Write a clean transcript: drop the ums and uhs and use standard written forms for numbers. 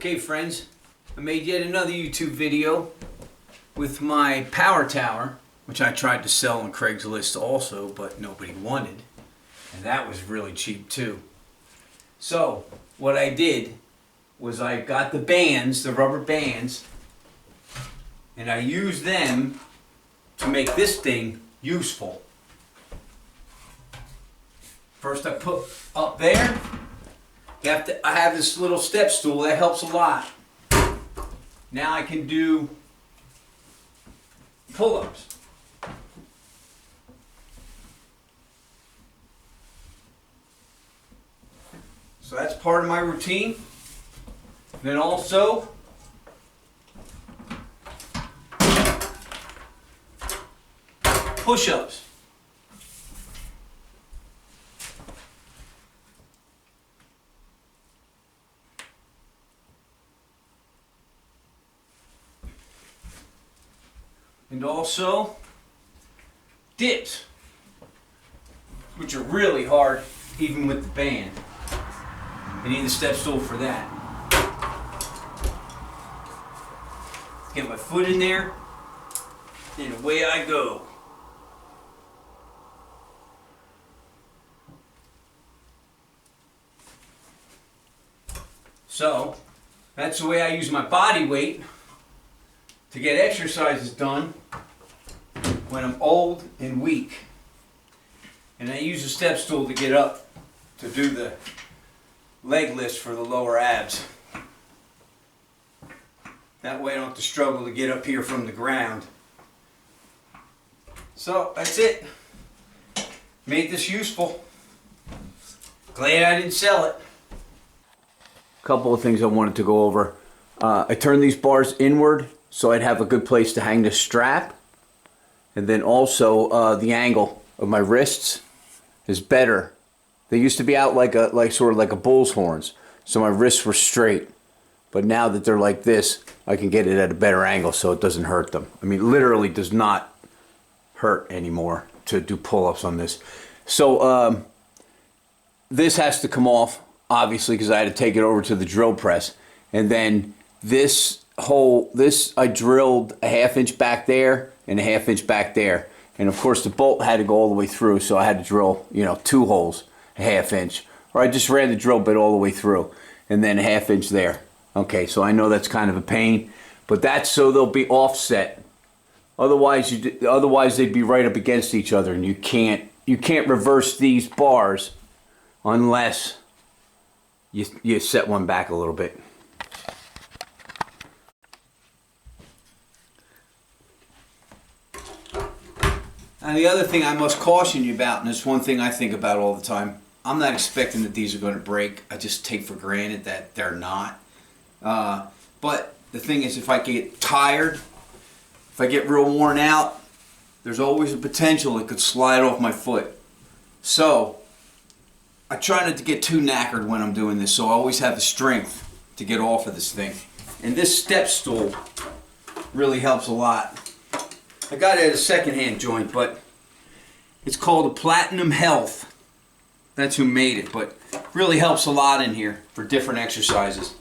Okay friends, I made yet another YouTube video with my power tower, which I tried to sell on Craigslist also, but nobody wanted. And that was really cheap too. So what I did was I got the bands, the rubber bands, and I used them to make this thing useful. First I put up there. I have this little step stool that helps a lot. Now I can do pull-ups. So that's part of my routine. Then also push-ups. And also dips, which are really hard even with the band. I need the step stool for that. Get my foot in there, and away I go. So that's the way I use my body weight to get exercises done when I'm old and weak. And I use a step stool to get up to do the leg lifts for the lower abs. That way I don't have to struggle to get up here from the ground. So that's it. Made this useful. Glad I didn't sell it. A couple of things I wanted to go over. I turned these bars inward so I'd have a good place to hang the strap. And then also the angle of my wrists is better. They used to be out like sort of like a bull's horns, so my wrists were straight. But now that they're like this, I can get it at a better angle so it doesn't hurt them. I mean, literally does not hurt anymore to do pull-ups on this. So this has to come off, obviously, because I had to take it over to the drill press. And then this I drilled a 1/2 inch back there and a 1/2 inch back there. And of course the bolt had to go all the way through, so I had to drill, 2 holes, a 1/2 inch. Or I just ran the drill bit all the way through, and then a 1/2 inch there. Okay, so I know that's kind of a pain, but that's so they'll be offset. Otherwise they'd be right up against each other, and you can't reverse these bars unless you set one back a little bit. Now the other thing I must caution you about, and it's one thing I think about all the time, I'm not expecting that these are going to break. I just take for granted that they're not. But the thing is, if I get tired, if I get real worn out, there's always a potential it could slide off my foot. So I try not to get too knackered when I'm doing this, so I always have the strength to get off of this thing. And this step stool really helps a lot. I got it at a secondhand joint, but it's called a Platinum Health. That's who made it, but really helps a lot in here for different exercises.